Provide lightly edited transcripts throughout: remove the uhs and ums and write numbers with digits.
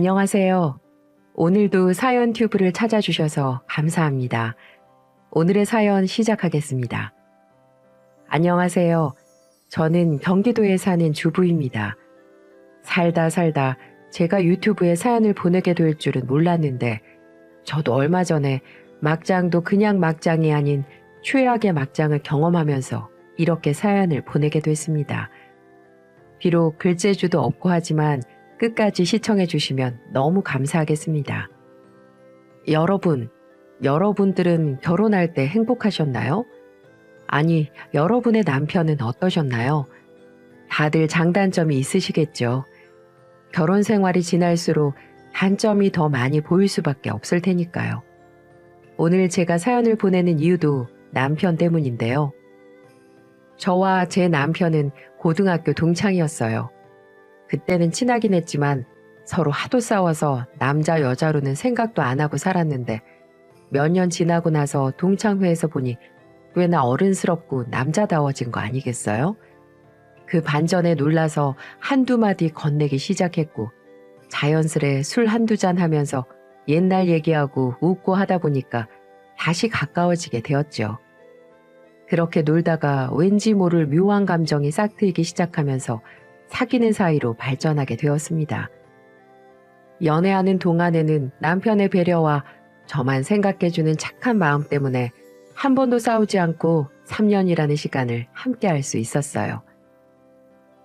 안녕하세요. 오늘도 사연 튜브를 찾아주셔서 감사합니다. 오늘의 사연 시작하겠습니다. 안녕하세요. 저는 경기도에 사는 주부입니다. 살다 제가 유튜브에 사연을 보내게 될 줄은 몰랐는데 저도 얼마 전에 막장도 그냥 막장이 아닌 최악의 막장을 경험하면서 이렇게 사연을 보내게 됐습니다. 비록 글재주도 없고 하지만 끝까지 시청해 주시면 너무 감사하겠습니다. 여러분들은 결혼할 때 행복하셨나요? 아니, 여러분의 남편은 어떠셨나요? 다들 장단점이 있으시겠죠. 결혼 생활이 지날수록 단점이 더 많이 보일 수밖에 없을 테니까요. 오늘 제가 사연을 보내는 이유도 남편 때문인데요. 저와 제 남편은 고등학교 동창이었어요. 그때는 친하긴 했지만 서로 하도 싸워서 남자 여자로는 생각도 안 하고 살았는데 몇 년 지나고 나서 동창회에서 보니 꽤나 어른스럽고 남자다워진 거 아니겠어요? 그 반전에 놀라서 한두 마디 건네기 시작했고 자연스레 술 한두 잔 하면서 옛날 얘기하고 웃고 하다 보니까 다시 가까워지게 되었죠. 그렇게 놀다가 왠지 모를 묘한 감정이 싹트이기 시작하면서 사귀는 사이로 발전하게 되었습니다. 연애하는 동안에는 남편의 배려와 저만 생각해주는 착한 마음 때문에 한 번도 싸우지 않고 3년이라는 시간을 함께 할 수 있었어요.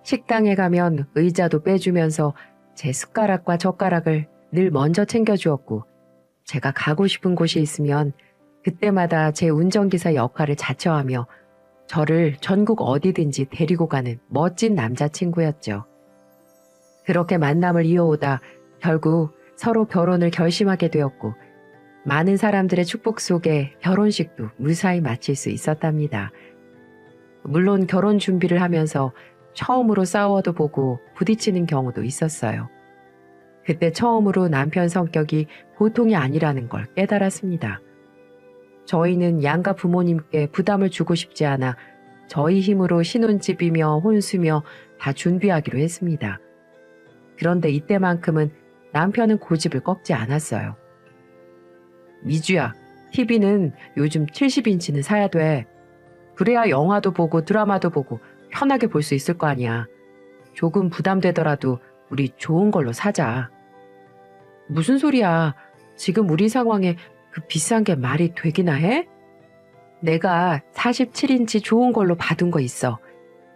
식당에 가면 의자도 빼주면서 제 숟가락과 젓가락을 늘 먼저 챙겨주었고 제가 가고 싶은 곳이 있으면 그때마다 제 운전기사 역할을 자처하며 저를 전국 어디든지 데리고 가는 멋진 남자친구였죠. 그렇게 만남을 이어오다 결국 서로 결혼을 결심하게 되었고 많은 사람들의 축복 속에 결혼식도 무사히 마칠 수 있었답니다. 물론 결혼 준비를 하면서 처음으로 싸워도 보고 부딪히는 경우도 있었어요. 그때 처음으로 남편 성격이 보통이 아니라는 걸 깨달았습니다. 저희는 양가 부모님께 부담을 주고 싶지 않아 저희 힘으로 신혼집이며 혼수며 다 준비하기로 했습니다. 그런데 이때만큼은 남편은 고집을 꺾지 않았어요. 미주야, TV는 요즘 70인치는 사야 돼. 그래야 영화도 보고 드라마도 보고 편하게 볼 수 있을 거 아니야. 조금 부담되더라도 우리 좋은 걸로 사자. 무슨 소리야. 지금 우리 상황에 그 비싼 게 말이 되기나 해? 내가 47인치 좋은 걸로 받은 거 있어.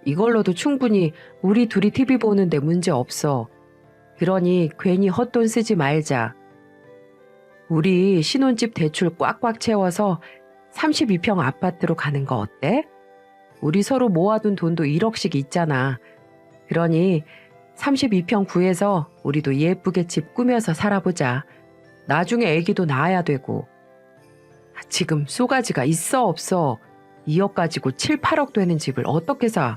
이걸로도 충분히 우리 둘이 TV 보는데 문제 없어. 그러니 괜히 헛돈 쓰지 말자. 우리 신혼집 대출 꽉꽉 채워서 32평 아파트로 가는 거 어때? 우리 서로 모아둔 돈도 1억씩 있잖아. 그러니 32평 구해서 우리도 예쁘게 집 꾸며서 살아보자. 나중에 애기도 낳아야 되고. 지금 쏘가지가 있어 없어. 2억 가지고 7, 8억 되는 집을 어떻게 사?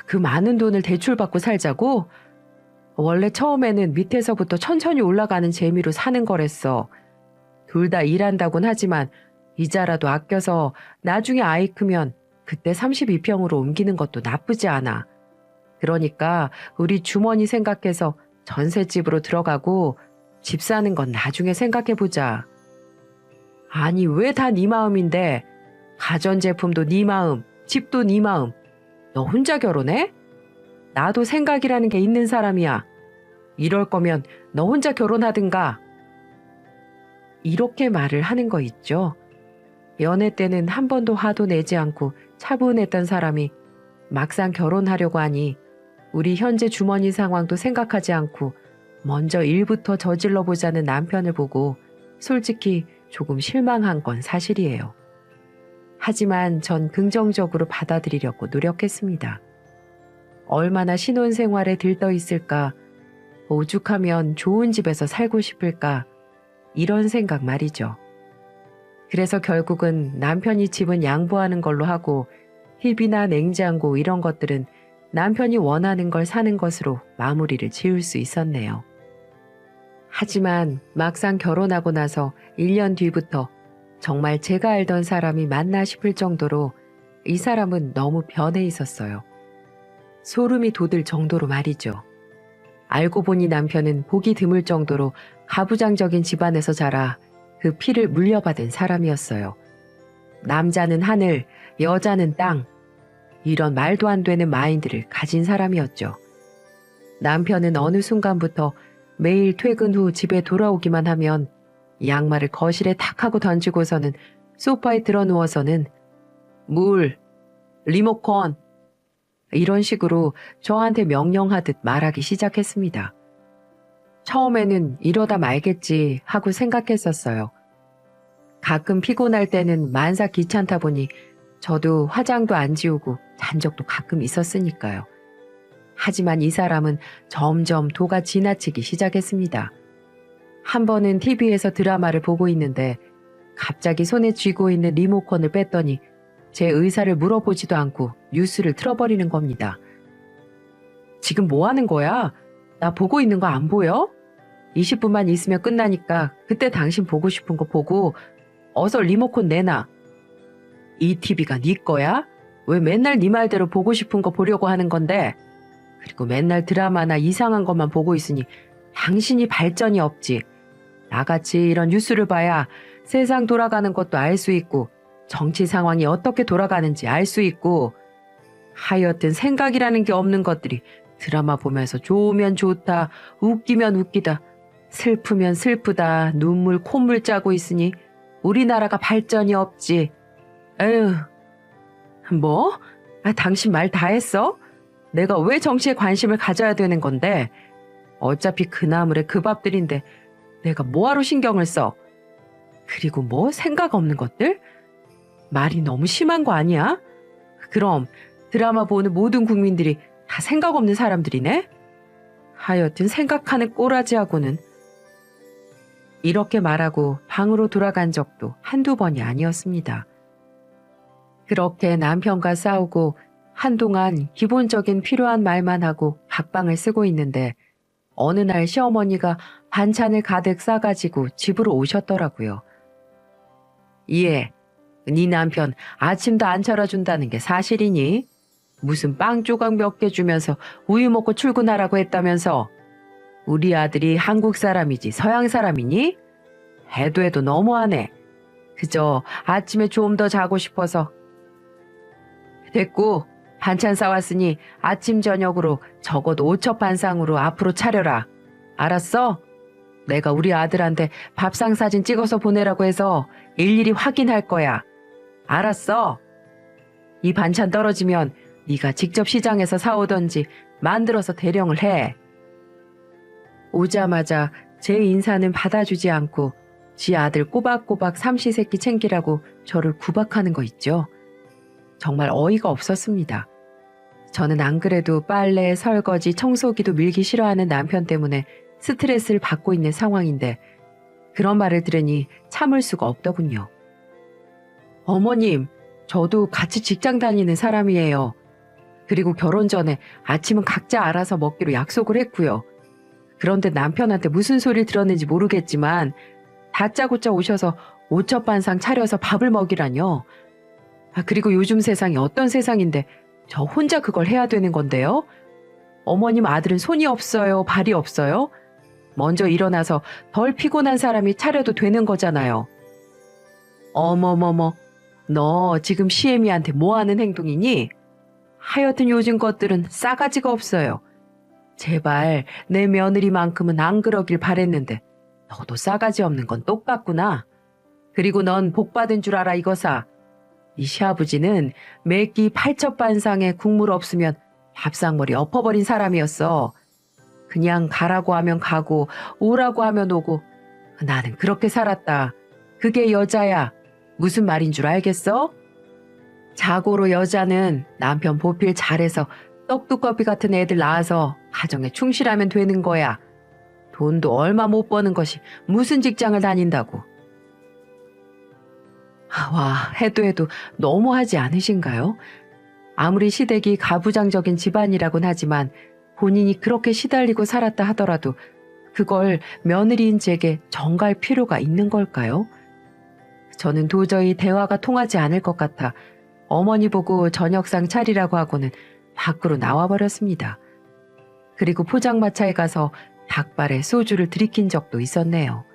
그 많은 돈을 대출받고 살자고? 원래 처음에는 밑에서부터 천천히 올라가는 재미로 사는 거랬어. 둘 다 일한다곤 하지만 이자라도 아껴서 나중에 아이 크면 그때 32평으로 옮기는 것도 나쁘지 않아. 그러니까 우리 주머니 생각해서 전셋집으로 들어가고 집 사는 건 나중에 생각해보자. 아니 왜 다 네 마음인데? 가전제품도 네 마음, 집도 네 마음. 너 혼자 결혼해? 나도 생각이라는 게 있는 사람이야. 이럴 거면 너 혼자 결혼하든가. 이렇게 말을 하는 거 있죠. 연애 때는 한 번도 화도 내지 않고 차분했던 사람이 막상 결혼하려고 하니 우리 현재 주머니 상황도 생각하지 않고 먼저 일부터 저질러 보자는 남편을 보고 솔직히 조금 실망한 건 사실이에요. 하지만 전 긍정적으로 받아들이려고 노력했습니다. 얼마나 신혼생활에 들떠 있을까, 오죽하면 좋은 집에서 살고 싶을까, 이런 생각 말이죠. 그래서 결국은 남편이 집은 양보하는 걸로 하고 TV나 냉장고 이런 것들은 남편이 원하는 걸 사는 것으로 마무리를 지을 수 있었네요. 하지만 막상 결혼하고 나서 1년 뒤부터 정말 제가 알던 사람이 맞나 싶을 정도로 이 사람은 너무 변해 있었어요. 소름이 돋을 정도로 말이죠. 알고 보니 남편은 보기 드물 정도로 가부장적인 집안에서 자라 그 피를 물려받은 사람이었어요. 남자는 하늘, 여자는 땅. 이런 말도 안 되는 마인드를 가진 사람이었죠. 남편은 어느 순간부터 매일 퇴근 후 집에 돌아오기만 하면 양말을 거실에 탁 하고 던지고서는 소파에 들어 누워서는 물, 리모컨 이런 식으로 저한테 명령하듯 말하기 시작했습니다. 처음에는 이러다 말겠지 하고 생각했었어요. 가끔 피곤할 때는 만사 귀찮다 보니 저도 화장도 안 지우고 잔 적도 가끔 있었으니까요. 하지만 이 사람은 점점 도가 지나치기 시작했습니다. 한 번은 TV에서 드라마를 보고 있는데 갑자기 손에 쥐고 있는 리모컨을 뺐더니 제 의사를 물어보지도 않고 뉴스를 틀어버리는 겁니다. 지금 뭐 하는 거야? 나 보고 있는 거 안 보여? 20분만 있으면 끝나니까 그때 당신 보고 싶은 거 보고 어서 리모컨 내놔. 이 TV가 네 거야? 왜 맨날 네 말대로 보고 싶은 거 보려고 하는 건데? 그리고 맨날 드라마나 이상한 것만 보고 있으니 당신이 발전이 없지. 나같이 이런 뉴스를 봐야 세상 돌아가는 것도 알 수 있고 정치 상황이 어떻게 돌아가는지 알 수 있고 하여튼 생각이라는 게 없는 것들이 드라마 보면서 좋으면 좋다, 웃기면 웃기다, 슬프면 슬프다, 눈물 콧물 짜고 있으니 우리나라가 발전이 없지. 에휴. 뭐? 당신 말 다 했어? 내가 왜 정치에 관심을 가져야 되는 건데? 어차피 그 나물에 그 밥들인데 내가 뭐하러 신경을 써? 그리고 뭐 생각 없는 것들? 말이 너무 심한 거 아니야? 그럼 드라마 보는 모든 국민들이 다 생각 없는 사람들이네? 하여튼 생각하는 꼬라지하고는. 이렇게 말하고 방으로 돌아간 적도 한두 번이 아니었습니다. 그렇게 남편과 싸우고 한동안 기본적인 필요한 말만 하고 각방을 쓰고 있는데 어느 날 시어머니가 반찬을 가득 싸가지고 집으로 오셨더라고요. 예, 네 남편 아침도 안 차려준다는 게 사실이니? 무슨 빵 조각 몇 개 주면서 우유 먹고 출근하라고 했다면서? 우리 아들이 한국 사람이지 서양 사람이니? 해도 너무하네. 그저 아침에 좀 더 자고 싶어서. 됐고 반찬 싸왔으니 아침 저녁으로 적어도 5첩 반상으로 앞으로 차려라. 알았어? 내가 우리 아들한테 밥상 사진 찍어서 보내라고 해서 일일이 확인할 거야. 알았어? 이 반찬 떨어지면 네가 직접 시장에서 사오던지 만들어서 대령을 해. 오자마자 제 인사는 받아주지 않고 지 아들 꼬박꼬박 삼시세끼 챙기라고 저를 구박하는 거 있죠. 정말 어이가 없었습니다. 저는 안 그래도 빨래, 설거지, 청소기도 밀기 싫어하는 남편 때문에 스트레스를 받고 있는 상황인데 그런 말을 들으니 참을 수가 없더군요. 어머님, 저도 같이 직장 다니는 사람이에요. 그리고 결혼 전에 아침은 각자 알아서 먹기로 약속을 했고요. 그런데 남편한테 무슨 소리를 들었는지 모르겠지만 다짜고짜 오셔서 5첩 반상 차려서 밥을 먹이라뇨. 그리고 요즘 세상이 어떤 세상인데 저 혼자 그걸 해야 되는 건데요. 어머님 아들은 손이 없어요, 발이 없어요. 먼저 일어나서 덜 피곤한 사람이 차려도 되는 거잖아요. 어머머머, 너 지금 시애미한테 뭐 하는 행동이니? 하여튼 요즘 것들은 싸가지가 없어요. 제발 내 며느리만큼은 안 그러길 바랬는데 너도 싸가지 없는 건 똑같구나. 그리고 넌 복받은 줄 알아 이거사. 이 시아버지는 매끼 8첩 반상에 국물 없으면 밥상머리 엎어버린 사람이었어. 그냥 가라고 하면 가고 오라고 하면 오고 나는 그렇게 살았다. 그게 여자야. 무슨 말인 줄 알겠어? 자고로 여자는 남편 보필 잘해서 떡두꺼비 같은 애들 낳아서 가정에 충실하면 되는 거야. 돈도 얼마 못 버는 것이 무슨 직장을 다닌다고. 와, 해도 너무하지 않으신가요? 아무리 시댁이 가부장적인 집안이라곤 하지만 본인이 그렇게 시달리고 살았다 하더라도 그걸 며느리인 제게 전갈 필요가 있는 걸까요? 저는 도저히 대화가 통하지 않을 것 같아 어머니 보고 저녁상 차리라고 하고는 밖으로 나와버렸습니다. 그리고 포장마차에 가서 닭발에 소주를 들이킨 적도 있었네요.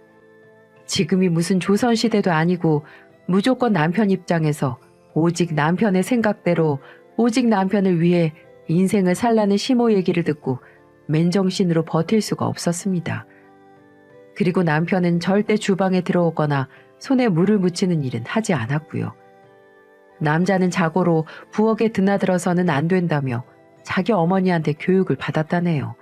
지금이 무슨 조선시대도 아니고 무조건 남편 입장에서 오직 남편의 생각대로 오직 남편을 위해 인생을 살라는 시모 얘기를 듣고 맨정신으로 버틸 수가 없었습니다. 그리고 남편은 절대 주방에 들어오거나 손에 물을 묻히는 일은 하지 않았고요. 남자는 자고로 부엌에 드나들어서는 안 된다며 자기 어머니한테 교육을 받았다네요.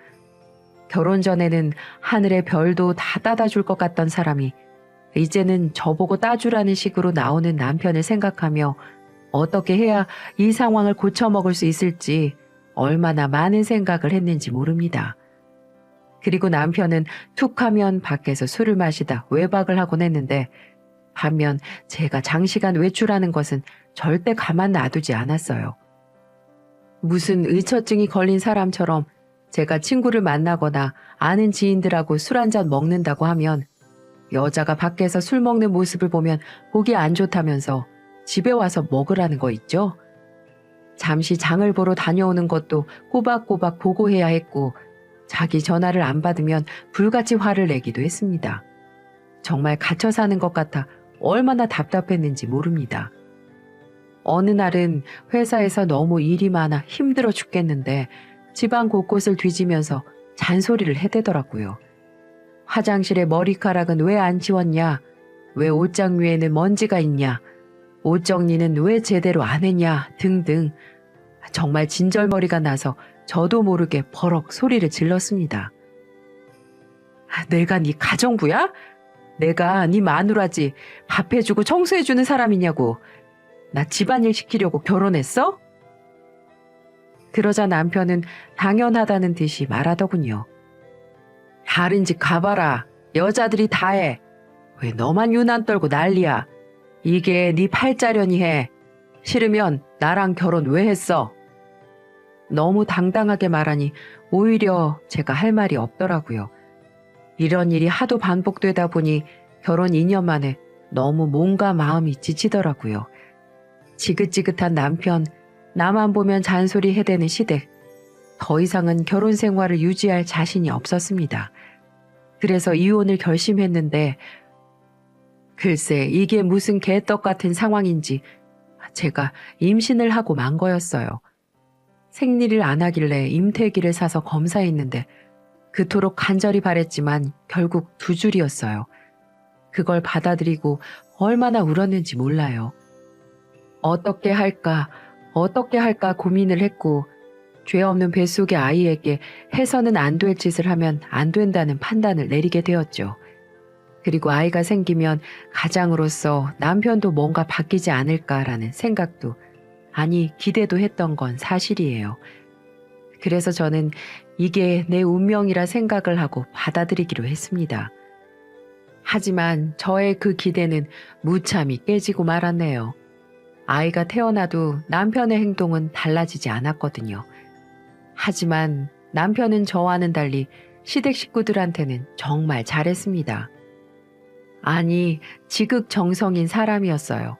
결혼 전에는 하늘의 별도 다 따다 줄 것 같던 사람이 이제는 저보고 따주라는 식으로 나오는 남편을 생각하며 어떻게 해야 이 상황을 고쳐먹을 수 있을지 얼마나 많은 생각을 했는지 모릅니다. 그리고 남편은 툭 하면 밖에서 술을 마시다 외박을 하곤 했는데 반면 제가 장시간 외출하는 것은 절대 가만 놔두지 않았어요. 무슨 의처증이 걸린 사람처럼 제가 친구를 만나거나 아는 지인들하고 술 한잔 먹는다고 하면 여자가 밖에서 술 먹는 모습을 보면 보기 안 좋다면서 집에 와서 먹으라는 거 있죠? 잠시 장을 보러 다녀오는 것도 꼬박꼬박 보고해야 했고 자기 전화를 안 받으면 불같이 화를 내기도 했습니다. 정말 갇혀 사는 것 같아 얼마나 답답했는지 모릅니다. 어느 날은 회사에서 너무 일이 많아 힘들어 죽겠는데 집안 곳곳을 뒤지면서 잔소리를 해대더라고요. 화장실에 머리카락은 왜 안 치웠냐? 왜 옷장 위에는 먼지가 있냐? 옷 정리는 왜 제대로 안 했냐? 등등. 정말 진절머리가 나서 저도 모르게 버럭 소리를 질렀습니다. 내가 네 가정부야? 내가 네 마누라지 밥 해주고 청소해주는 사람이냐고. 나 집안일 시키려고 결혼했어? 그러자 남편은 당연하다는 듯이 말하더군요. 다른 집 가봐라. 여자들이 다 해. 왜 너만 유난 떨고 난리야. 이게 네 팔자련이 해. 싫으면 나랑 결혼 왜 했어? 너무 당당하게 말하니 오히려 제가 할 말이 없더라고요. 이런 일이 하도 반복되다 보니 결혼 2년 만에 너무 몸과 마음이 지치더라고요. 지긋지긋한 남편, 나만 보면 잔소리 해대는 시댁. 더 이상은 결혼 생활을 유지할 자신이 없었습니다. 그래서 이혼을 결심했는데 글쎄 이게 무슨 개떡 같은 상황인지 제가 임신을 하고 만 거였어요. 생리를 안 하길래 임태기를 사서 검사했는데 그토록 간절히 바랬지만 결국 2줄이었어요. 그걸 받아들이고 얼마나 울었는지 몰라요. 어떻게 할까 고민을 했고 죄 없는 뱃속의 아이에게 해서는 안 될 짓을 하면 안 된다는 판단을 내리게 되었죠. 그리고 아이가 생기면 가장으로서 남편도 뭔가 바뀌지 않을까라는 생각도 아니 기대도 했던 건 사실이에요. 그래서 저는 이게 내 운명이라 생각을 하고 받아들이기로 했습니다. 하지만 저의 그 기대는 무참히 깨지고 말았네요. 아이가 태어나도 남편의 행동은 달라지지 않았거든요. 하지만 남편은 저와는 달리 시댁 식구들한테는 정말 잘했습니다. 아니, 지극정성인 사람이었어요.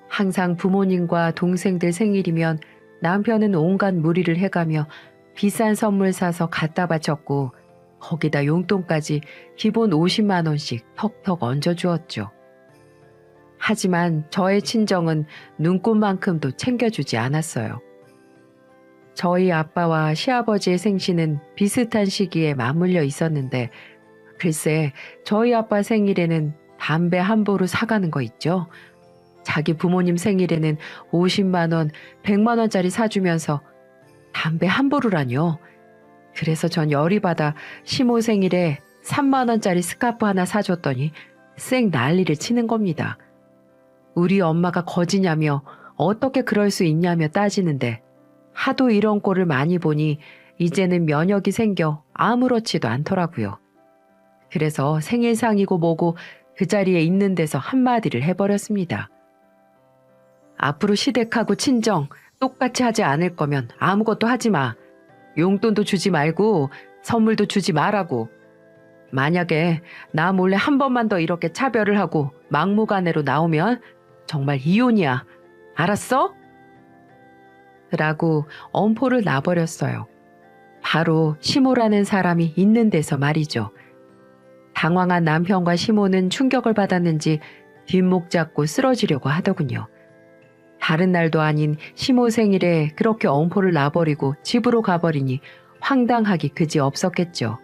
항상 부모님과 동생들 생일이면 남편은 온갖 무리를 해가며 비싼 선물 사서 갖다 바쳤고 거기다 용돈까지 기본 50만 원씩 턱턱 얹어주었죠. 하지만 저의 친정은 눈꽃만큼도 챙겨주지 않았어요. 저희 아빠와 시아버지의 생신은 비슷한 시기에 맞물려 있었는데 글쎄 저희 아빠 생일에는 담배 한 보루 사가는 거 있죠. 자기 부모님 생일에는 50만 원, 100만 원짜리 사주면서 담배 한 보루라뇨. 그래서 전 열이 받아 시모 생일에 3만 원짜리 스카프 하나 사줬더니 쌩 난리를 치는 겁니다. 우리 엄마가 거지냐며 어떻게 그럴 수 있냐며 따지는데 하도 이런 꼴을 많이 보니 이제는 면역이 생겨 아무렇지도 않더라고요. 그래서 생일상이고 뭐고 그 자리에 있는 데서 한마디를 해버렸습니다. 앞으로 시댁하고 친정 똑같이 하지 않을 거면 아무것도 하지 마. 용돈도 주지 말고 선물도 주지 말라고. 만약에 나 몰래 한 번만 더 이렇게 차별을 하고 막무가내로 나오면 정말 이혼이야. 알았어? 라고 엄포를 놔버렸어요. 바로 시모라는 사람이 있는 데서 말이죠. 당황한 남편과 시모는 충격을 받았는지 뒷목 잡고 쓰러지려고 하더군요. 다른 날도 아닌 시모 생일에 그렇게 엄포를 놔버리고 집으로 가버리니 황당하기 그지 없었겠죠.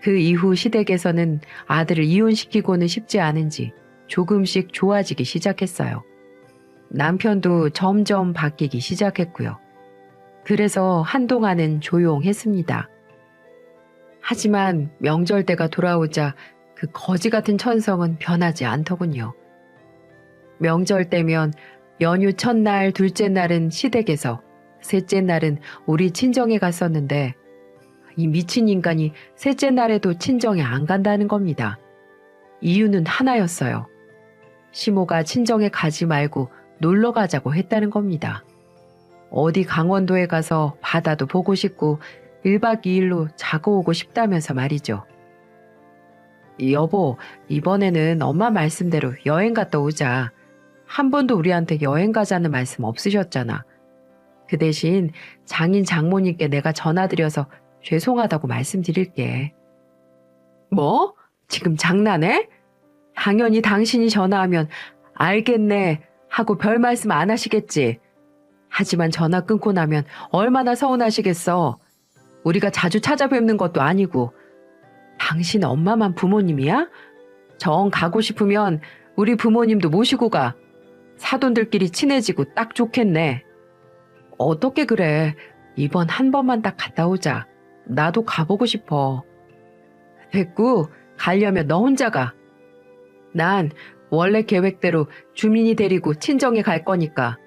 그 이후 시댁에서는 아들을 이혼시키고는 싶지 않은지 조금씩 좋아지기 시작했어요. 남편도 점점 바뀌기 시작했고요. 그래서 한동안은 조용했습니다. 하지만 명절 때가 돌아오자 그 거지 같은 천성은 변하지 않더군요. 명절 때면 연휴 첫날, 둘째 날은 시댁에서, 셋째 날은 우리 친정에 갔었는데 이 미친 인간이 셋째 날에도 친정에 안 간다는 겁니다. 이유는 하나였어요. 시모가 친정에 가지 말고 놀러 가자고 했다는 겁니다. 어디 강원도에 가서 바다도 보고 싶고 1박 2일로 자고 오고 싶다면서 말이죠. 여보, 이번에는 엄마 말씀대로 여행 갔다 오자. 한 번도 우리한테 여행 가자는 말씀 없으셨잖아. 그 대신 장인 장모님께 내가 전화드려서 죄송하다고 말씀드릴게. 뭐? 지금 장난해? 당연히 당신이 전화하면 알겠네 하고 별 말씀 안 하시겠지. 하지만 전화 끊고 나면 얼마나 서운하시겠어. 우리가 자주 찾아뵙는 것도 아니고. 당신 엄마만 부모님이야? 정 가고 싶으면 우리 부모님도 모시고 가. 사돈들끼리 친해지고 딱 좋겠네. 어떻게 그래. 이번 한 번만 딱 갔다 오자. 나도 가보고 싶어. 됐고, 가려면 너 혼자 가. 난 원래 계획대로 주민이 데리고 친정에 갈 거니까.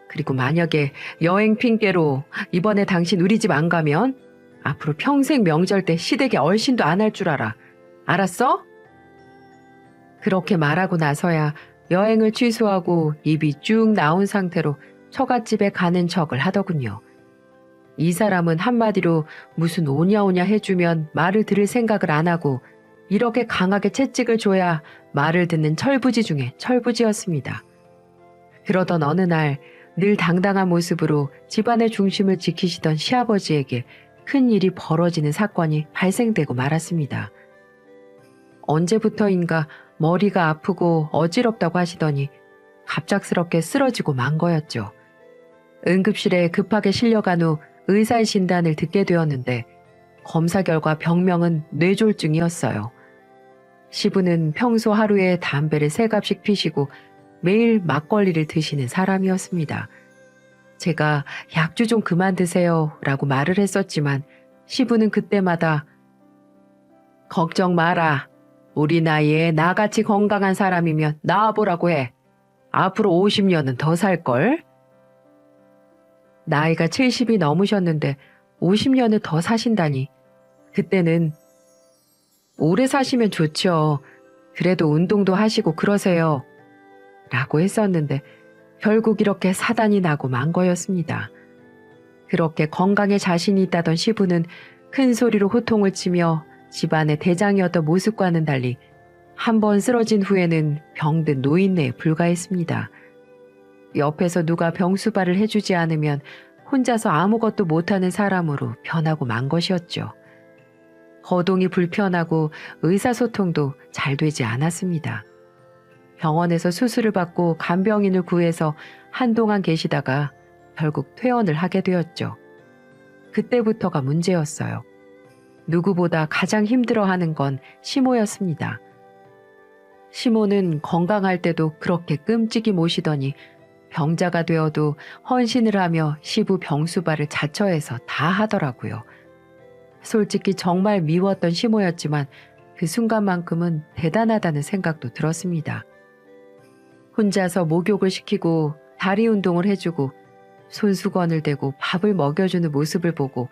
그리고 만약에 여행 핑계로 이번에 당신 우리 집 안 가면 앞으로 평생 명절 때 시댁에 얼씬도 안 할 줄 알아. 알았어? 그렇게 말하고 나서야 여행을 취소하고 입이 쭉 나온 상태로 처갓집에 가는 척을 하더군요. 이 사람은 한마디로 무슨 오냐오냐 해주면 말을 들을 생각을 안 하고 이렇게 강하게 채찍을 줘야 말을 듣는 철부지 중에 철부지였습니다. 그러던 어느 날 늘 당당한 모습으로 집안의 중심을 지키시던 시아버지에게 큰 일이 벌어지는 사건이 발생되고 말았습니다. 언제부터인가 머리가 아프고 어지럽다고 하시더니 갑작스럽게 쓰러지고 만 거였죠. 응급실에 급하게 실려간 후 의사의 진단을 듣게 되었는데 검사 결과 병명은 뇌졸중이었어요. 시부는 평소 하루에 담배를 3갑씩 피시고 매일 막걸리를 드시는 사람이었습니다. 제가 약주 좀 그만 드세요 라고 말을 했었지만 시부는 그때마다 걱정 마라. 우리 나이에 나같이 건강한 사람이면 나와보라고 해. 앞으로 50년은 더 살걸. 나이가 70이 넘으셨는데 50년을 더 사신다니. 그때는 오래 사시면 좋죠. 그래도 운동도 하시고 그러세요. 라고 했었는데 결국 이렇게 사단이 나고 만 거였습니다. 그렇게 건강에 자신이 있다던 시부는 큰 소리로 호통을 치며 집안의 대장이었던 모습과는 달리 한 번 쓰러진 후에는 병든 노인네에 불과했습니다. 옆에서 누가 병수발을 해주지 않으면 혼자서 아무것도 못하는 사람으로 변하고 만 것이었죠. 거동이 불편하고 의사소통도 잘 되지 않았습니다. 병원에서 수술을 받고 간병인을 구해서 한동안 계시다가 결국 퇴원을 하게 되었죠. 그때부터가 문제였어요. 누구보다 가장 힘들어하는 건 시모였습니다. 시모는 건강할 때도 그렇게 끔찍이 모시더니 병자가 되어도 헌신을 하며 시부 병수발을 자처해서 다 하더라고요. 솔직히 정말 미웠던 시모였지만 그 순간만큼은 대단하다는 생각도 들었습니다. 혼자서 목욕을 시키고 다리 운동을 해주고 손수건을 대고 밥을 먹여주는 모습을 보고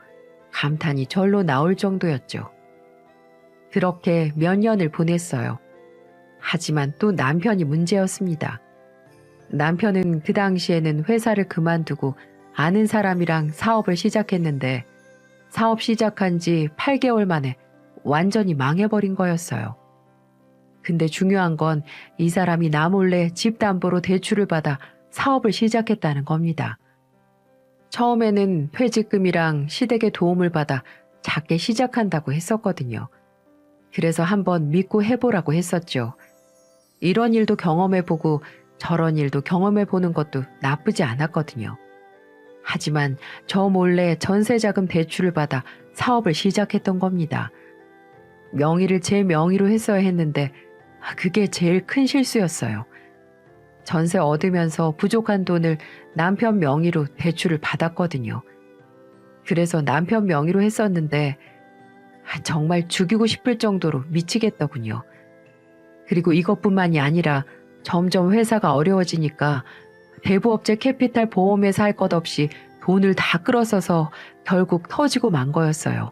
감탄이 절로 나올 정도였죠. 그렇게 몇 년을 보냈어요. 하지만 또 남편이 문제였습니다. 남편은 그 당시에는 회사를 그만두고 아는 사람이랑 사업을 시작했는데 사업 시작한 지 8개월 만에 완전히 망해버린 거였어요. 근데 중요한 건 이 사람이 나 몰래 집 담보로 대출을 받아 사업을 시작했다는 겁니다. 처음에는 퇴직금이랑 시댁의 도움을 받아 작게 시작한다고 했었거든요. 그래서 한번 믿고 해보라고 했었죠. 이런 일도 경험해보고 저런 일도 경험해보는 것도 나쁘지 않았거든요. 하지만 저 몰래 전세자금 대출을 받아 사업을 시작했던 겁니다. 명의를 제 명의로 했어야 했는데 그게 제일 큰 실수였어요. 전세 얻으면서 부족한 돈을 남편 명의로 대출을 받았거든요. 그래서 남편 명의로 했었는데 정말 죽이고 싶을 정도로 미치겠더군요. 그리고 이것뿐만이 아니라 점점 회사가 어려워지니까 대부업체 캐피탈 보험회사 할 것 없이 돈을 다 끌어써서 결국 터지고 만 거였어요.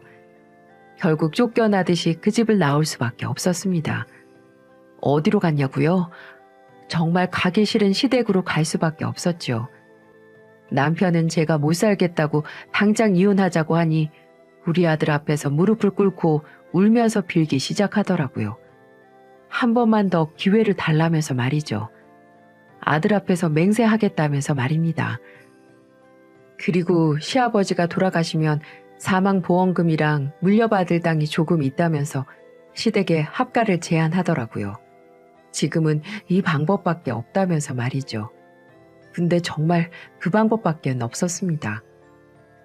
결국 쫓겨나듯이 그 집을 나올 수밖에 없었습니다. 어디로 갔냐고요? 정말 가기 싫은 시댁으로 갈 수밖에 없었죠. 남편은 제가 못 살겠다고 당장 이혼하자고 하니 우리 아들 앞에서 무릎을 꿇고 울면서 빌기 시작하더라고요. 한 번만 더 기회를 달라면서 말이죠. 아들 앞에서 맹세하겠다면서 말입니다. 그리고 시아버지가 돌아가시면 사망보험금이랑 물려받을 땅이 조금 있다면서 시댁에 합가를 제안하더라고요. 지금은 이 방법밖에 없다면서 말이죠. 근데 정말 그 방법밖에 없었습니다.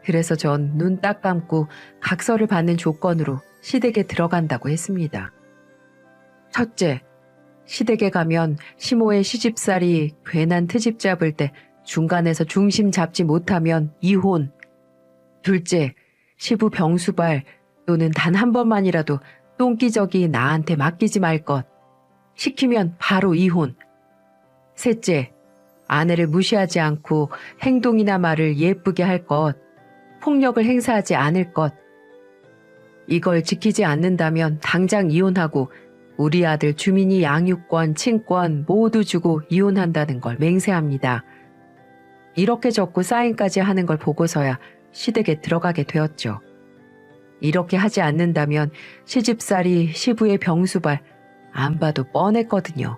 그래서 전 눈 딱 감고 각서를 받는 조건으로 시댁에 들어간다고 했습니다. 첫째, 시댁에 가면 시모의 시집살이 괜한 트집 잡을 때 중간에서 중심 잡지 못하면 이혼. 둘째, 시부 병수발 또는 단 한 번만이라도 똥기저귀 나한테 맡기지 말 것. 시키면 바로 이혼. 셋째, 아내를 무시하지 않고 행동이나 말을 예쁘게 할 것. 폭력을 행사하지 않을 것. 이걸 지키지 않는다면 당장 이혼하고 우리 아들 주민이 양육권, 친권 모두 주고 이혼한다는 걸 맹세합니다. 이렇게 적고 사인까지 하는 걸 보고서야 시댁에 들어가게 되었죠. 이렇게 하지 않는다면 시집살이 시부의 병수발 안 봐도 뻔했거든요.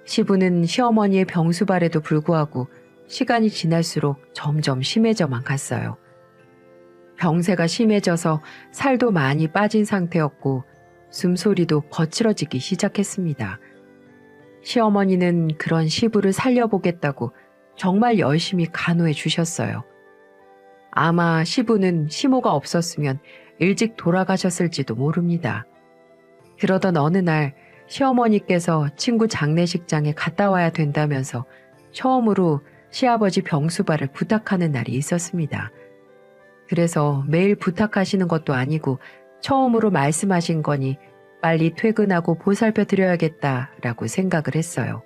시부는 시어머니의 병수발에도 불구하고 시간이 지날수록 점점 심해져만 갔어요. 병세가 심해져서 살도 많이 빠진 상태였고 숨소리도 거칠어지기 시작했습니다. 시어머니는 그런 시부를 살려보겠다고 정말 열심히 간호해 주셨어요. 아마 시부는 시모가 없었으면 일찍 돌아가셨을지도 모릅니다. 그러던 어느 날 시어머니께서 친구 장례식장에 갔다 와야 된다면서 처음으로 시아버지 병수발을 부탁하는 날이 있었습니다. 그래서 매일 부탁하시는 것도 아니고 처음으로 말씀하신 거니 빨리 퇴근하고 보살펴 드려야겠다라고 생각을 했어요.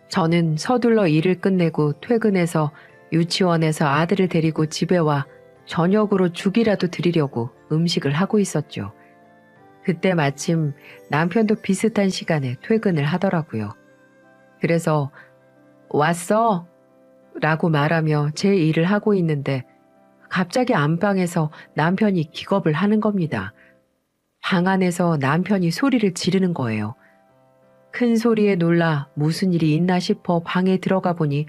저는 서둘러 일을 끝내고 퇴근해서 유치원에서 아들을 데리고 집에 와 저녁으로 죽이라도 드리려고 음식을 하고 있었죠. 그때 마침 남편도 비슷한 시간에 퇴근을 하더라고요. 그래서 왔어? 라고 말하며 제 일을 하고 있는데 갑자기 안방에서 남편이 기겁을 하는 겁니다. 방 안에서 남편이 소리를 지르는 거예요. 큰 소리에 놀라 무슨 일이 있나 싶어 방에 들어가 보니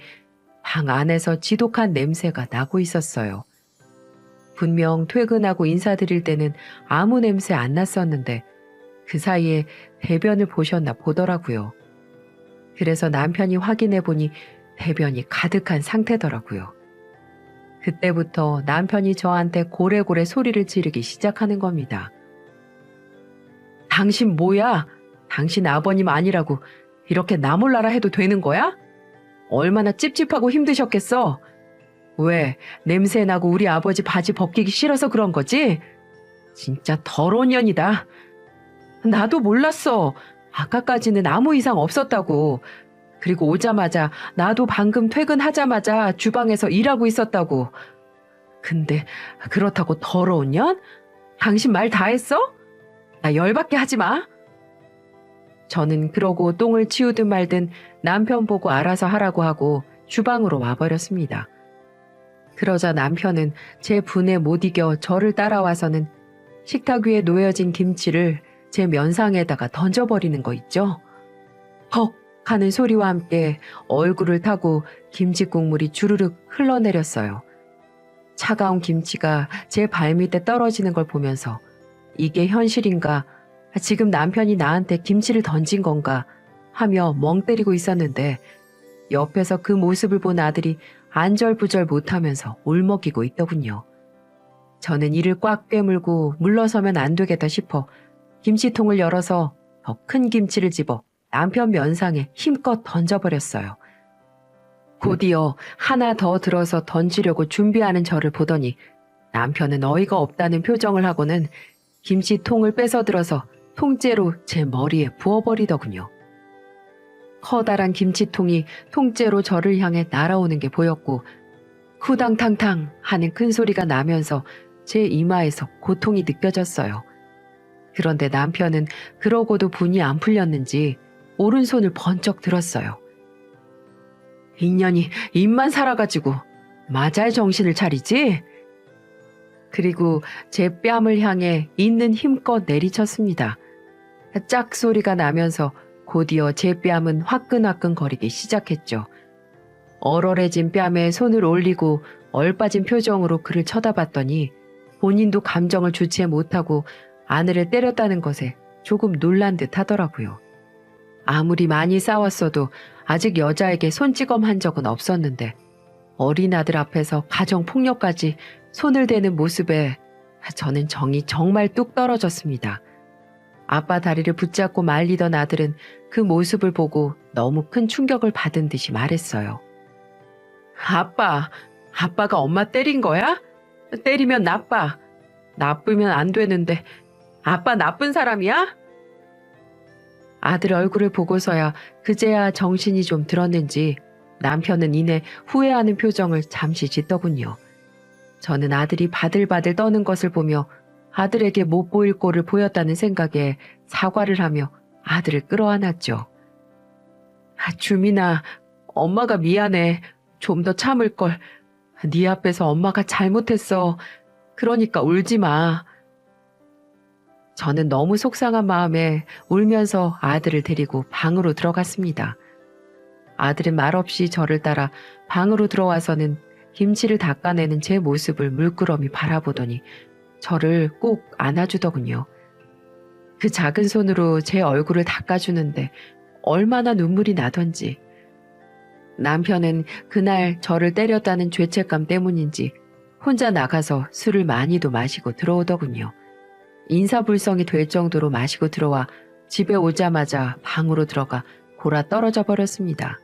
방 안에서 지독한 냄새가 나고 있었어요. 분명 퇴근하고 인사드릴 때는 아무 냄새 안 났었는데 그 사이에 대변을 보셨나 보더라고요. 그래서 남편이 확인해 보니 대변이 가득한 상태더라고요. 그때부터 남편이 저한테 고래고래 소리를 지르기 시작하는 겁니다. 당신 뭐야? 당신 아버님 아니라고 이렇게 나 몰라라 해도 되는 거야? 얼마나 찝찝하고 힘드셨겠어? 왜 냄새나고 우리 아버지 바지 벗기기 싫어서 그런 거지? 진짜 더러운 년이다. 나도 몰랐어. 아까까지는 아무 이상 없었다고. 그리고 오자마자 나도 방금 퇴근하자마자 주방에서 일하고 있었다고. 근데 그렇다고 더러운 년? 당신 말 다 했어? 나 열받게 하지 마. 저는 그러고 똥을 치우든 말든 남편 보고 알아서 하라고 하고 주방으로 와버렸습니다. 그러자 남편은 제 분에 못 이겨 저를 따라와서는 식탁 위에 놓여진 김치를 제 면상에다가 던져버리는 거 있죠? 헉! 하는 소리와 함께 얼굴을 타고 김치 국물이 주르륵 흘러내렸어요. 차가운 김치가 제 발밑에 떨어지는 걸 보면서 이게 현실인가, 지금 남편이 나한테 김치를 던진 건가 하며 멍 때리고 있었는데 옆에서 그 모습을 본 아들이 안절부절 못하면서 울먹이고 있더군요. 저는 이를 꽉 깨물고 물러서면 안 되겠다 싶어 김치통을 열어서 더 큰 김치를 집어 남편 면상에 힘껏 던져버렸어요. 곧이어 하나 더 들어서 던지려고 준비하는 저를 보더니 남편은 어이가 없다는 표정을 하고는 김치통을 뺏어 들어서 통째로 제 머리에 부어버리더군요. 커다란 김치통이 통째로 저를 향해 날아오는 게 보였고 후당탕탕 하는 큰 소리가 나면서 제 이마에서 고통이 느껴졌어요. 그런데 남편은 그러고도 분이 안 풀렸는지 오른손을 번쩍 들었어요. 인연이 입만 살아가지고 맞아야 정신을 차리지? 그리고 제 뺨을 향해 있는 힘껏 내리쳤습니다. 짝 소리가 나면서 곧이어 제 뺨은 화끈화끈 거리기 시작했죠. 얼얼해진 뺨에 손을 올리고 얼빠진 표정으로 그를 쳐다봤더니 본인도 감정을 주체 못하고 아내를 때렸다는 것에 조금 놀란 듯 하더라고요. 아무리 많이 싸웠어도 아직 여자에게 손찌검 한 적은 없었는데 어린 아들 앞에서 가정폭력까지 손을 대는 모습에 저는 정이 정말 뚝 떨어졌습니다. 아빠 다리를 붙잡고 말리던 아들은 그 모습을 보고 너무 큰 충격을 받은 듯이 말했어요. 아빠가 엄마 때린 거야? 때리면 나빠. 나쁘면 안 되는데 아빠 나쁜 사람이야? 아들 얼굴을 보고서야 그제야 정신이 좀 들었는지 남편은 이내 후회하는 표정을 잠시 짓더군요. 저는 아들이 바들바들 떠는 것을 보며 아들에게 못 보일 꼴을 보였다는 생각에 사과를 하며 아들을 끌어안았죠. 주민아, 엄마가 미안해. 좀 더 참을 걸. 네 앞에서 엄마가 잘못했어. 그러니까 울지 마. 저는 너무 속상한 마음에 울면서 아들을 데리고 방으로 들어갔습니다. 아들은 말없이 저를 따라 방으로 들어와서는 김치를 닦아내는 제 모습을 물끄러미 바라보더니 저를 꼭 안아주더군요. 그 작은 손으로 제 얼굴을 닦아주는데 얼마나 눈물이 나던지. 남편은 그날 저를 때렸다는 죄책감 때문인지 혼자 나가서 술을 많이도 마시고 들어오더군요. 인사불성이 될 정도로 마시고 들어와 집에 오자마자 방으로 들어가 골아 떨어져 버렸습니다.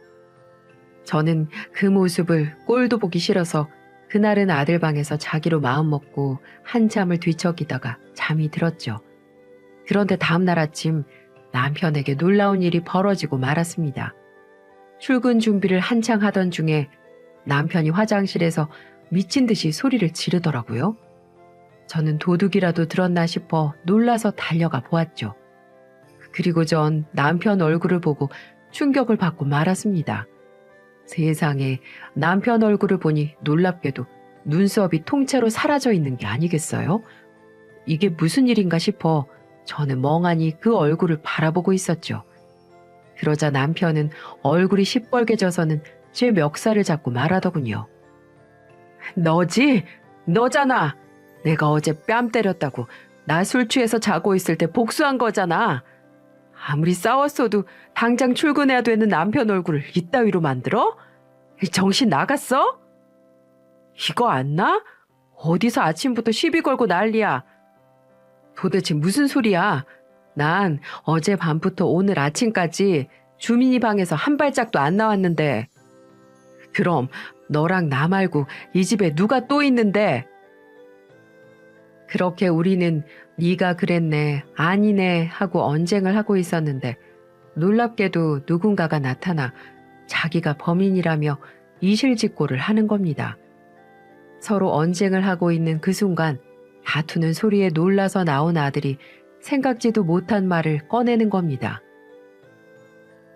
저는 그 모습을 꼴도 보기 싫어서 그날은 아들 방에서 자기로 마음먹고 한참을 뒤척이다가 잠이 들었죠. 그런데 다음날 아침 남편에게 놀라운 일이 벌어지고 말았습니다. 출근 준비를 한창 하던 중에 남편이 화장실에서 미친 듯이 소리를 지르더라고요. 저는 도둑이라도 들었나 싶어 놀라서 달려가 보았죠. 그리고 전 남편 얼굴을 보고 충격을 받고 말았습니다. 세상에, 남편 얼굴을 보니 놀랍게도 눈썹이 통째로 사라져 있는 게 아니겠어요? 이게 무슨 일인가 싶어 저는 멍하니 그 얼굴을 바라보고 있었죠. 그러자 남편은 얼굴이 시뻘개져서는 제 멱살을 잡고 말하더군요. 너지? 너잖아. 내가 어제 뺨 때렸다고 나 술 취해서 자고 있을 때 복수한 거잖아. 아무리 싸웠어도 당장 출근해야 되는 남편 얼굴을 이따위로 만들어? 정신 나갔어? 이거 안 나? 어디서 아침부터 시비 걸고 난리야. 도대체 무슨 소리야? 난 어제 밤부터 오늘 아침까지 주민이 방에서 한 발짝도 안 나왔는데. 그럼 너랑 나 말고 이 집에 누가 또 있는데? 그렇게 우리는 네가 그랬네, 아니네 하고 언쟁을 하고 있었는데 놀랍게도 누군가가 나타나 자기가 범인이라며 이실직고를 하는 겁니다. 서로 언쟁을 하고 있는 그 순간 다투는 소리에 놀라서 나온 아들이 생각지도 못한 말을 꺼내는 겁니다.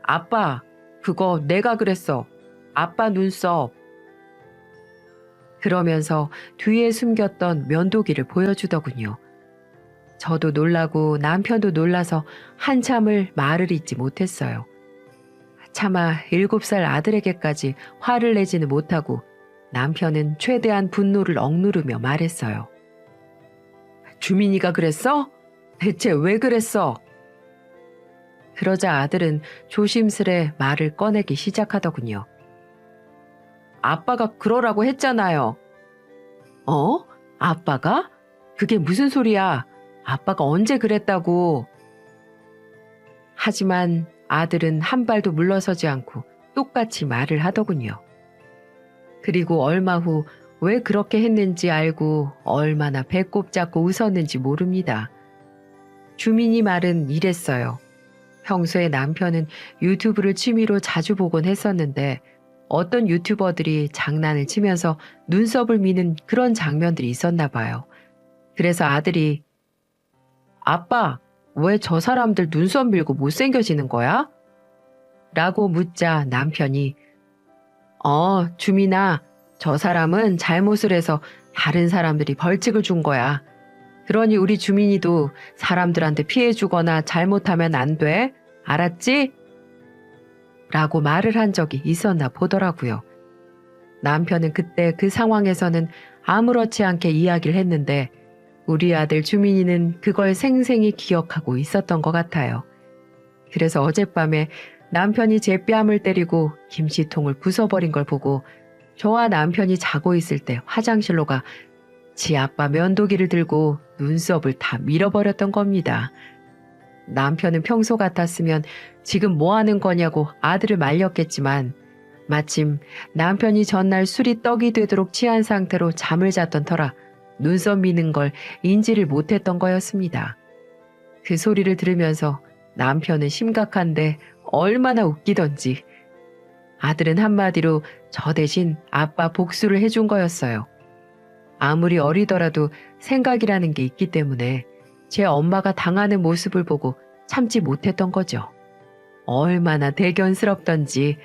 아빠, 그거 내가 그랬어. 아빠 눈썹. 그러면서 뒤에 숨겼던 면도기를 보여주더군요. 저도 놀라고 남편도 놀라서 한참을 말을 잇지 못했어요. 차마 7살 아들에게까지 화를 내지는 못하고 남편은 최대한 분노를 억누르며 말했어요. 주민이가 그랬어? 대체 왜 그랬어? 그러자 아들은 조심스레 말을 꺼내기 시작하더군요. 아빠가 그러라고 했잖아요. 어? 아빠가? 그게 무슨 소리야? 아빠가 언제 그랬다고? 하지만 아들은 한 발도 물러서지 않고 똑같이 말을 하더군요. 그리고 얼마 후 왜 그렇게 했는지 알고 얼마나 배꼽 잡고 웃었는지 모릅니다. 주민이 말은 이랬어요. 평소에 남편은 유튜브를 취미로 자주 보곤 했었는데 어떤 유튜버들이 장난을 치면서 눈썹을 미는 그런 장면들이 있었나 봐요. 그래서 아들이 아빠, 왜 저 사람들 눈썹 밀고 못생겨지는 거야? 라고 묻자 남편이 주민아, 저 사람은 잘못을 해서 다른 사람들이 벌칙을 준 거야. 그러니 우리 주민이도 사람들한테 피해 주거나 잘못하면 안 돼. 알았지? 라고 말을 한 적이 있었나 보더라고요. 남편은 그때 그 상황에서는 아무렇지 않게 이야기를 했는데 우리 아들 주민이는 그걸 생생히 기억하고 있었던 것 같아요. 그래서 어젯밤에 남편이 제 뺨을 때리고 김치통을 부숴버린 걸 보고 저와 남편이 자고 있을 때 화장실로 가 지 아빠 면도기를 들고 눈썹을 다 밀어버렸던 겁니다. 남편은 평소 같았으면 지금 뭐 하는 거냐고 아들을 말렸겠지만 마침 남편이 전날 술이 떡이 되도록 취한 상태로 잠을 잤던 터라 눈썹 미는 걸 인지를 못했던 거였습니다. 그 소리를 들으면서 남편은 심각한데 얼마나 웃기던지 아들은 한마디로 저 대신 아빠 복수를 해준 거였어요. 아무리 어리더라도 생각이라는 게 있기 때문에 제 엄마가 당하는 모습을 보고 참지 못했던 거죠. 얼마나 대견스럽던지.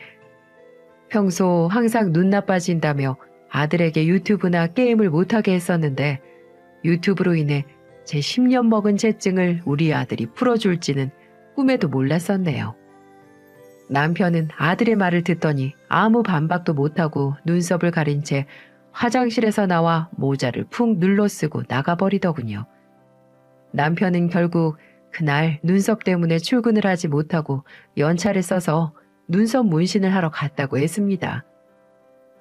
평소 항상 눈 나빠진다며 아들에게 유튜브나 게임을 못하게 했었는데 유튜브로 인해 제 10년 먹은 죄증을 우리 아들이 풀어줄지는 꿈에도 몰랐었네요. 남편은 아들의 말을 듣더니 아무 반박도 못하고 눈썹을 가린 채 화장실에서 나와 모자를 푹 눌러쓰고 나가버리더군요. 남편은 결국 그날 눈썹 때문에 출근을 하지 못하고 연차를 써서 눈썹 문신을 하러 갔다고 했습니다.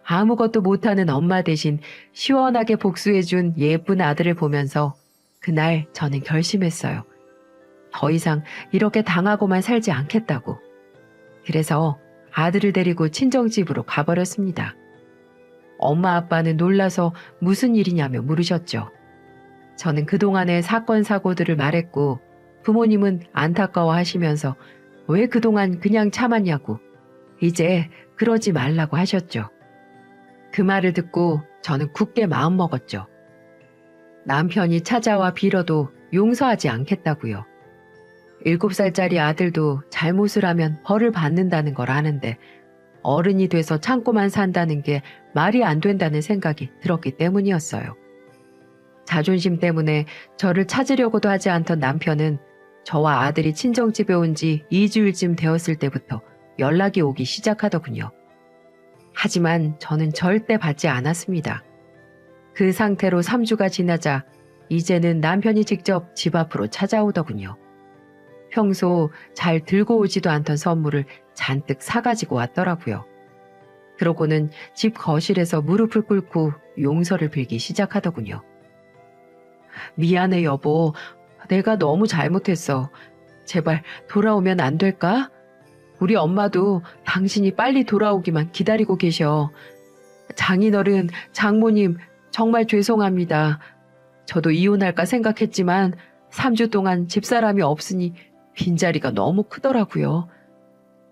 아무것도 못하는 엄마 대신 시원하게 복수해준 예쁜 아들을 보면서 그날 저는 결심했어요. 더 이상 이렇게 당하고만 살지 않겠다고. 그래서 아들을 데리고 친정집으로 가버렸습니다. 엄마 아빠는 놀라서 무슨 일이냐며 물으셨죠. 저는 그동안의 사건 사고들을 말했고 부모님은 안타까워하시면서 왜 그동안 그냥 참았냐고 이제 그러지 말라고 하셨죠. 그 말을 듣고 저는 굳게 마음먹었죠. 남편이 찾아와 빌어도 용서하지 않겠다고요. 7살짜리 아들도 잘못을 하면 벌을 받는다는 걸 아는데 어른이 돼서 참고만 산다는 게 말이 안 된다는 생각이 들었기 때문이었어요. 자존심 때문에 저를 찾으려고도 하지 않던 남편은 저와 아들이 친정집에 온 지 2주일쯤 되었을 때부터 연락이 오기 시작하더군요. 하지만 저는 절대 받지 않았습니다. 그 상태로 3주가 지나자 이제는 남편이 직접 집 앞으로 찾아오더군요. 평소 잘 들고 오지도 않던 선물을 잔뜩 사가지고 왔더라고요. 그러고는 집 거실에서 무릎을 꿇고 용서를 빌기 시작하더군요. 미안해 여보, 내가 너무 잘못했어. 제발 돌아오면 안 될까? 우리 엄마도 당신이 빨리 돌아오기만 기다리고 계셔. 장인어른, 장모님 정말 죄송합니다. 저도 이혼할까 생각했지만 3주 동안 집사람이 없으니 빈자리가 너무 크더라고요.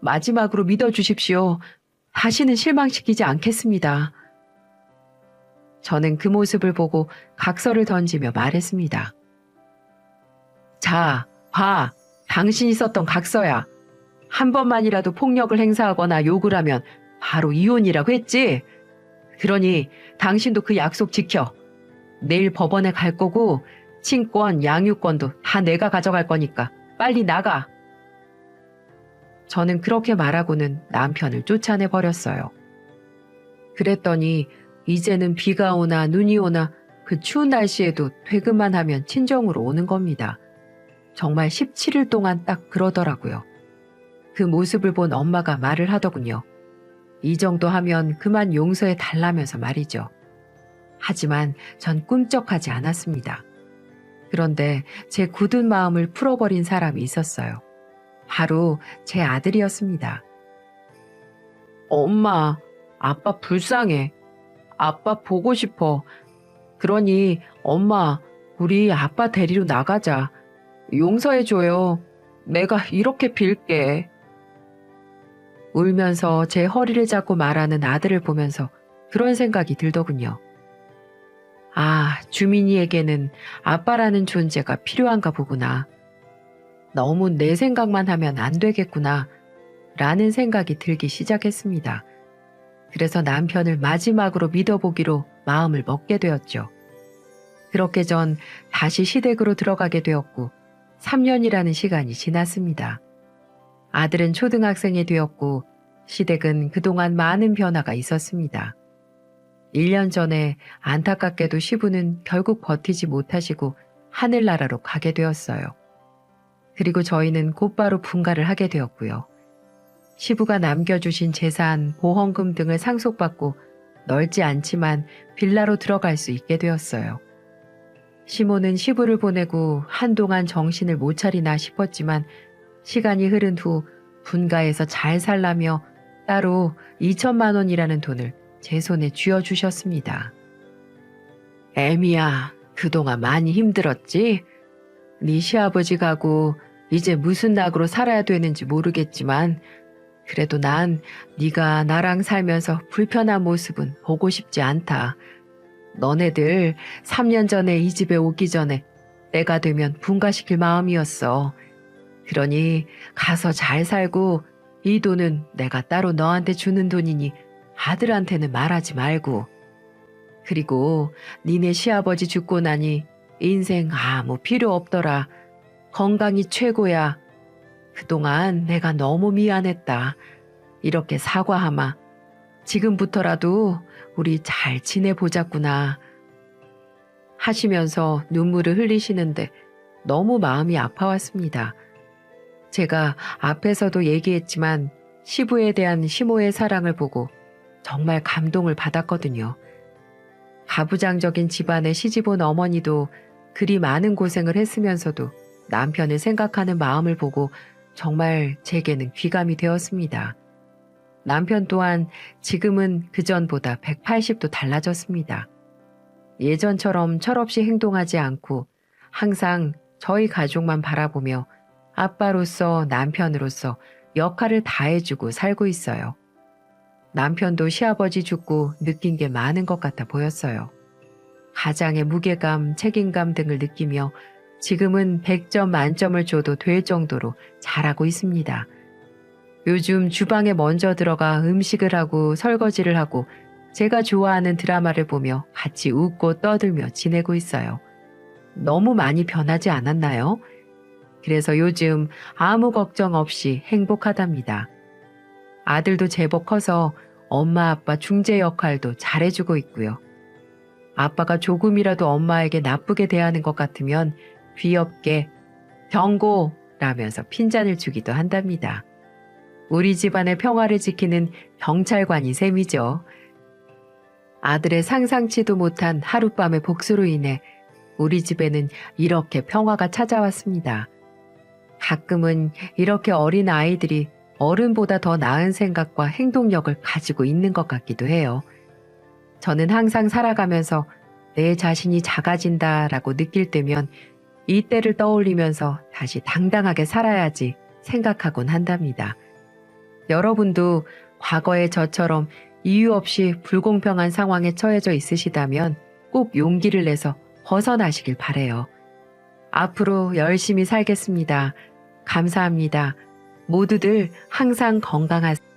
마지막으로 믿어주십시오. 다시는 실망시키지 않겠습니다. 저는 그 모습을 보고 각서를 던지며 말했습니다. 자, 봐. 당신이 썼던 각서야. 한 번만이라도 폭력을 행사하거나 욕을 하면 바로 이혼이라고 했지? 그러니 당신도 그 약속 지켜. 내일 법원에 갈 거고 친권, 양육권도 다 내가 가져갈 거니까 빨리 나가. 저는 그렇게 말하고는 남편을 쫓아내 버렸어요. 그랬더니 이제는 비가 오나 눈이 오나 그 추운 날씨에도 퇴근만 하면 친정으로 오는 겁니다. 정말 17일 동안 딱 그러더라고요. 그 모습을 본 엄마가 말을 하더군요. 이 정도 하면 그만 용서해 달라면서 말이죠. 하지만 전 꿈쩍하지 않았습니다. 그런데 제 굳은 마음을 풀어버린 사람이 있었어요. 바로 제 아들이었습니다. 엄마, 아빠 불쌍해. 아빠 보고 싶어. 그러니 엄마, 우리 아빠 데리러 나가자. 용서해줘요. 내가 이렇게 빌게. 울면서 제 허리를 잡고 말하는 아들을 보면서 그런 생각이 들더군요. 아, 주민이에게는 아빠라는 존재가 필요한가 보구나. 너무 내 생각만 하면 안 되겠구나. 라는 생각이 들기 시작했습니다. 그래서 남편을 마지막으로 믿어보기로 마음을 먹게 되었죠. 그렇게 전 다시 시댁으로 들어가게 되었고 3년이라는 시간이 지났습니다. 아들은 초등학생이 되었고 시댁은 그동안 많은 변화가 있었습니다. 1년 전에 안타깝게도 시부는 결국 버티지 못하시고 하늘나라로 가게 되었어요. 그리고 저희는 곧바로 분가를 하게 되었고요. 시부가 남겨주신 재산, 보험금 등을 상속받고 넓지 않지만 빌라로 들어갈 수 있게 되었어요. 시모는 시부를 보내고 한동안 정신을 못 차리나 싶었지만 시간이 흐른 후 분가에서 잘 살라며 따로 2천만 원이라는 돈을 제 손에 쥐어주셨습니다. 애미야, 그동안 많이 힘들었지? 네 시아버지 가고 이제 무슨 낙으로 살아야 되는지 모르겠지만 그래도 난 네가 나랑 살면서 불편한 모습은 보고 싶지 않다. 너네들 3년 전에 이 집에 오기 전에 때가 되면 분가시킬 마음이었어. 그러니 가서 잘 살고 이 돈은 내가 따로 너한테 주는 돈이니 아들한테는 말하지 말고. 그리고 니네 시아버지 죽고 나니 인생 아무 필요 없더라. 건강이 최고야. 그동안 내가 너무 미안했다. 이렇게 사과하마. 지금부터라도 우리 잘 지내보자꾸나. 하시면서 눈물을 흘리시는데 너무 마음이 아파왔습니다. 제가 앞에서도 얘기했지만 시부에 대한 시모의 사랑을 보고 정말 감동을 받았거든요. 가부장적인 집안에 시집온 어머니도 그리 많은 고생을 했으면서도 남편을 생각하는 마음을 보고 정말 제게는 귀감이 되었습니다. 남편 또한 지금은 그전보다 180도 달라졌습니다. 예전처럼 철없이 행동하지 않고 항상 저희 가족만 바라보며 아빠로서 남편으로서 역할을 다해주고 살고 있어요. 남편도 시아버지 죽고 느낀 게 많은 것 같아 보였어요. 가장의 무게감, 책임감 등을 느끼며 지금은 100점 만점을 줘도 될 정도로 잘하고 있습니다. 요즘 주방에 먼저 들어가 음식을 하고 설거지를 하고 제가 좋아하는 드라마를 보며 같이 웃고 떠들며 지내고 있어요. 너무 많이 변하지 않았나요? 그래서 요즘 아무 걱정 없이 행복하답니다. 아들도 제법 커서 엄마 아빠 중재 역할도 잘해주고 있고요. 아빠가 조금이라도 엄마에게 나쁘게 대하는 것 같으면 귀엽게 경고라면서 핀잔을 주기도 한답니다. 우리 집안의 평화를 지키는 경찰관인 셈이죠. 아들의 상상치도 못한 하룻밤의 복수로 인해 우리 집에는 이렇게 평화가 찾아왔습니다. 가끔은 이렇게 어린 아이들이 어른보다 더 나은 생각과 행동력을 가지고 있는 것 같기도 해요. 저는 항상 살아가면서 내 자신이 작아진다라고 느낄 때면 이때를 떠올리면서 다시 당당하게 살아야지 생각하곤 한답니다. 여러분도 과거의 저처럼 이유 없이 불공평한 상황에 처해져 있으시다면 꼭 용기를 내서 벗어나시길 바래요. 앞으로 열심히 살겠습니다. 감사합니다. 모두들 항상 건강하세요.